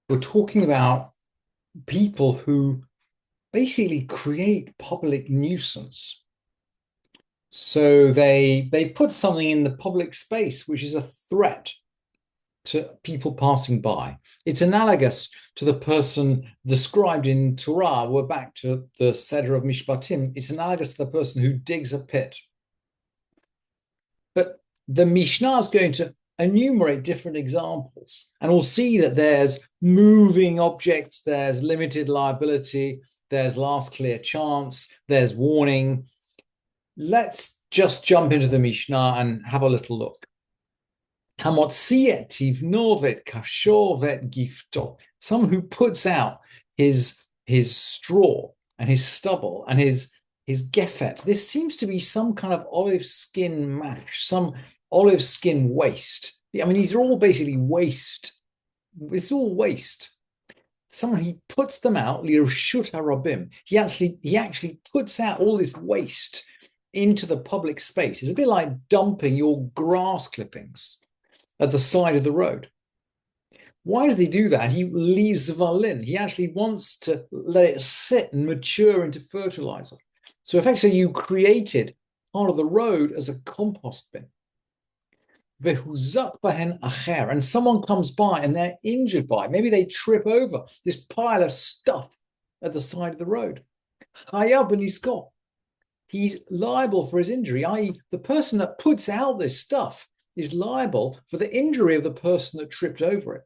We're talking about people who basically create public nuisance. So they put something in the public space which is a threat to people passing by. It's analogous to the person described in Torah. We're back to the Seder of Mishpatim. It's analogous to the person who digs a pit. But the Mishnah is going to enumerate different examples, and we'll see that there's moving objects, there's limited liability, there's last clear chance, there's warning. Let's just jump into the Mishnah and have a little look. Hamotziet tivnovet kashovet gifto. Someone who puts out his straw and his stubble and his gefet. This seems to be some kind of olive skin mash, some olive skin waste. I mean, these are all basically waste. It's all waste. Someone, he puts them out, lirshut harabim. He actually puts out all this waste into the public space. It's a bit like dumping your grass clippings at the side of the road. Why does he do that? He leaves valin. He actually wants to let it sit and mature into fertilizer. So effectively, you created part of the road as a compost bin. And someone comes by and they're injured by it. Maybe they trip over this pile of stuff at the side of the road. He's liable for his injury, i.e., the person that puts out this stuff is liable for the injury of the person that tripped over it.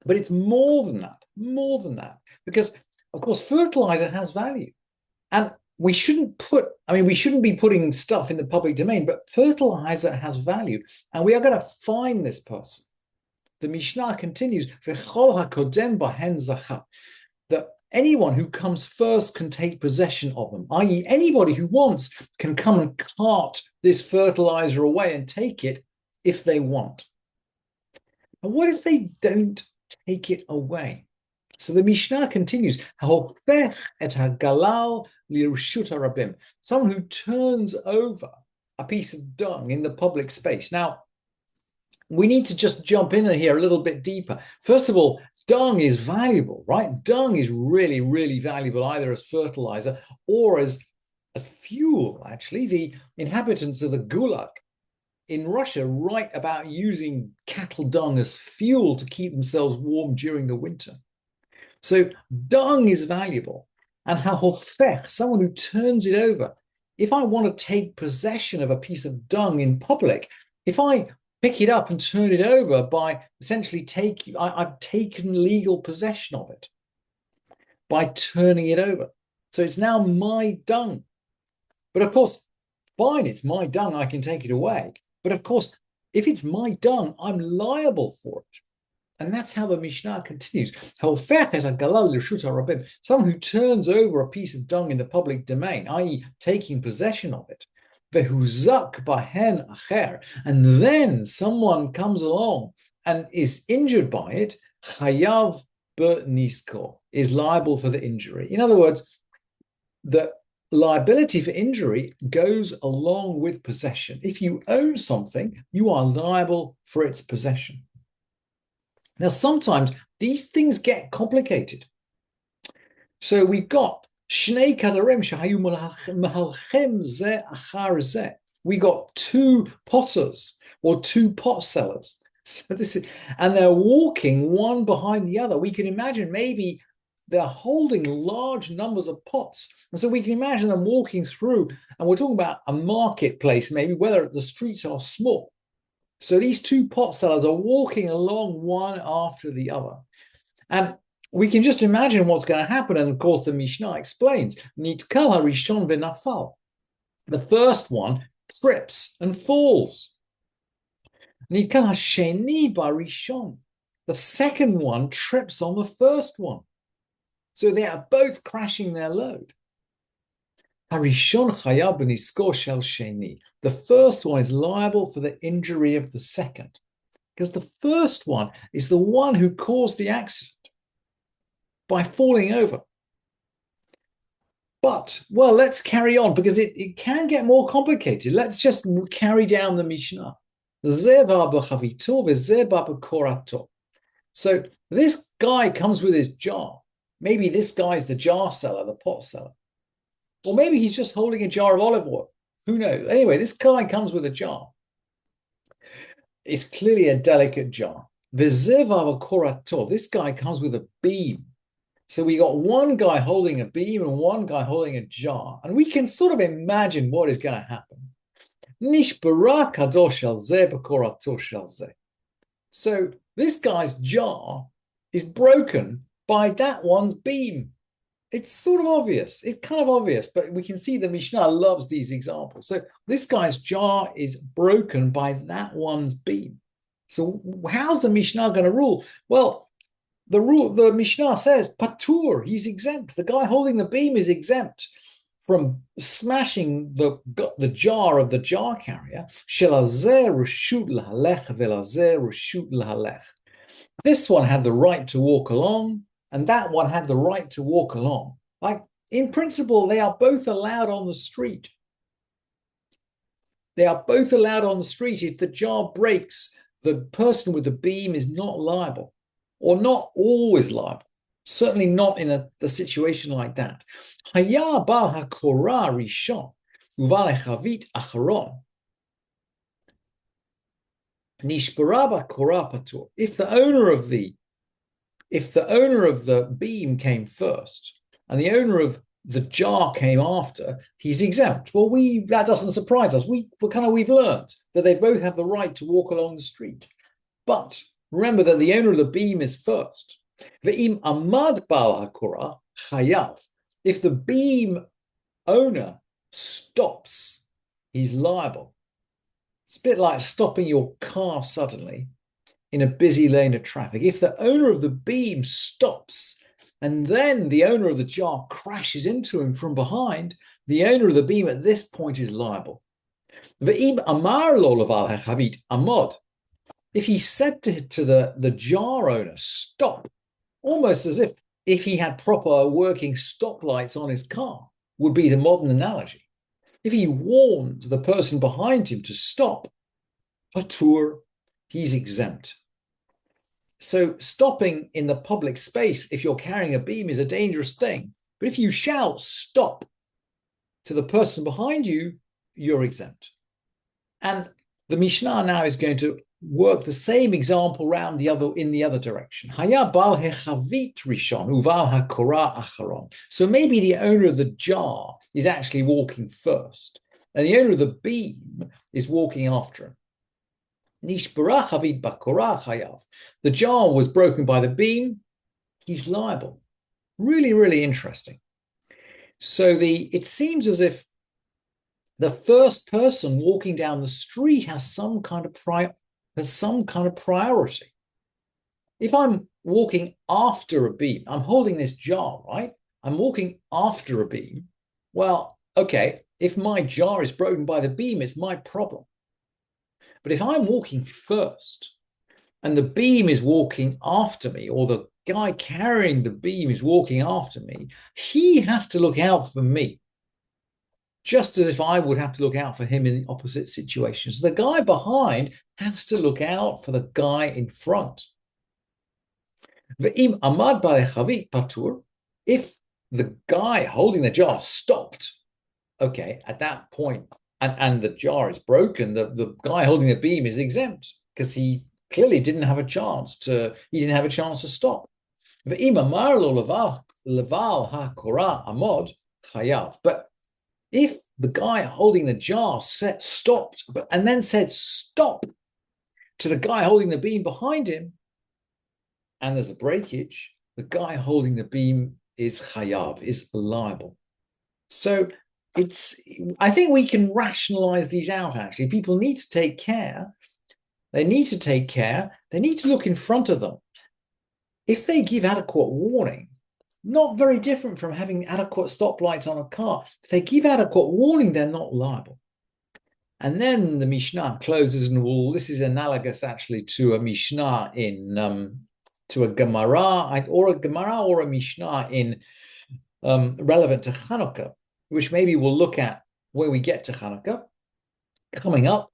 But it's more than that, because, of course, fertilizer has value. And we shouldn't be putting stuff in the public domain, but fertilizer has value. And we are going to find this person. The Mishnah continues, that anyone who comes first can take possession of them, i.e., anybody who wants can come and cart this fertilizer away and take it if they want. And what if they don't take it away? So the Mishnah continues, someone who turns over a piece of dung in the public space. Now, we need to just jump in here a little bit deeper. First of all, dung is valuable, right? Dung is really, really valuable, either as fertilizer or as fuel, actually. The inhabitants of the Gulag in Russia write about using cattle dung as fuel to keep themselves warm during the winter. So dung is valuable. And hahofech, someone who turns it over. If I want to take possession of a piece of dung in public, if I pick it up and turn it over by essentially I've taken legal possession of it by turning it over. So it's now my dung. But of course, fine, it's my dung, I can take it away. But of course, if it's my dung, I'm liable for it. And that's how the Mishnah continues. Someone who turns over a piece of dung in the public domain, i.e., taking possession of it, and then someone comes along and is injured by it, chayav b'nisko, is liable for the injury. In other words, the liability for injury goes along with possession. If you own something, you are liable for its possession. Now, sometimes these things get complicated. So we've got Shnei Kadarim Shahayu Mahalchem Ze Achar Ze. We got two potters or two pot sellers. So and they're walking one behind the other. We can imagine maybe they're holding large numbers of pots. And so we can imagine them walking through, and we're talking about a marketplace, maybe, where the streets are small. So these two pot sellers are walking along one after the other. And we can just imagine what's going to happen. And of course, the Mishnah explains, Nitkal harishon v'nafal. The first one trips and falls. Nitkal hasheni barishon. The second one trips on the first one. So they are both crashing their load. Harishon chayav b'nisko shel sheni. The first one is liable for the injury of the second, because the first one is the one who caused the accident by falling over. But, well, let's carry on, because it can get more complicated. Let's just carry down the Mishnah. So this guy comes with his jar. Maybe this guy's the jar seller, the pot seller. Or maybe he's just holding a jar of olive oil. Who knows? Anyway, this guy comes with a jar. It's clearly a delicate jar. This guy comes with a beam. So we got one guy holding a beam and one guy holding a jar. And we can sort of imagine what is going to happen. So this guy's jar is broken by that one's beam. It's sort of obvious. It's kind of obvious, but we can see the Mishnah loves these examples. So this guy's jar is broken by that one's beam. So how's the Mishnah going to rule? Well, the Mishnah says patur, he's exempt. The guy holding the beam is exempt from smashing the jar of the jar carrier. This one had the right to walk along, and that one had the right to walk along. Like, in principle, they are both allowed on the street. They are both allowed on the street. If the jar breaks, the person with the beam is not liable, or not always liable. Certainly not in the situation like that. If the owner of the beam came first and the owner of the jar came after, he's exempt. Well, that doesn't surprise us. We've learned that they both have the right to walk along the street. But remember that the owner of the beam is first. Ve'im amad bal hakora chayav. If the beam owner stops, he's liable. It's a bit like stopping your car suddenly in a busy lane of traffic. If the owner of the beam stops and then the owner of the jar crashes into him from behind, the owner of the beam at this point is liable. Ve'im amar lo leval hachavit amod. If he said to the jar owner, stop, almost as if he had proper working stoplights on his car, would be the modern analogy. If he warned the person behind him to stop, patur, he's exempt. So stopping in the public space, if you're carrying a beam, is a dangerous thing. But if you shout stop to the person behind you, you're exempt. And the Mishnah now is going to work the same example round in the other direction. Haya bal hechavit rishon uval hakora acharon. So maybe the owner of the jar is actually walking first, and the owner of the beam is walking after him. Nishbara chavit bakora chayav. The jar was broken by the beam. He's liable. Really, really interesting. So it seems as if the first person walking down the street has some kind of priority. If I'm walking after a beam, I'm holding this jar, right? I'm walking after a beam. Well, okay, if my jar is broken by the beam, it's my problem. But if I'm walking first and the beam is walking after me, or the guy carrying the beam is walking after me, he has to look out for me, just as if I would have to look out for him in the opposite situations. The guy behind has to look out for the guy in front. If the guy holding the jar stopped, okay, at that point, and the jar is broken, the guy holding the beam is exempt because he clearly didn't have a chance to stop. But if the guy holding the jar stopped and then said stop to the guy holding the beam behind him, and there's a breakage, the guy holding the beam is chayav, is liable. So I think we can rationalize these out, actually. People need to take care. They need to take care. They need to look in front of them. If they give adequate warning, not very different from having adequate stoplights on a car. If they give adequate warning, they're not liable. And then the Mishnah closes, and this is analogous actually to a Mishnah to a Gemara or a Mishnah in relevant to Chanukah, which maybe we'll look at when we get to Chanukah. Coming up,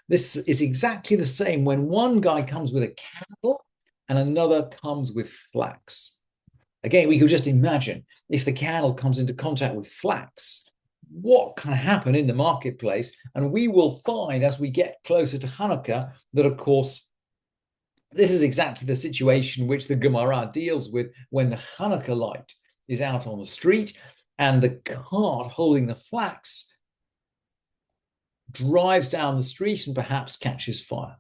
This is exactly the same when one guy comes with a candle and another comes with flax. Again, we could just imagine if the candle comes into contact with flax, what can happen in the marketplace? And we will find as we get closer to Hanukkah that, of course, this is exactly the situation which the Gemara deals with when the Hanukkah light is out on the street and the cart holding the flax drives down the street and perhaps catches fire.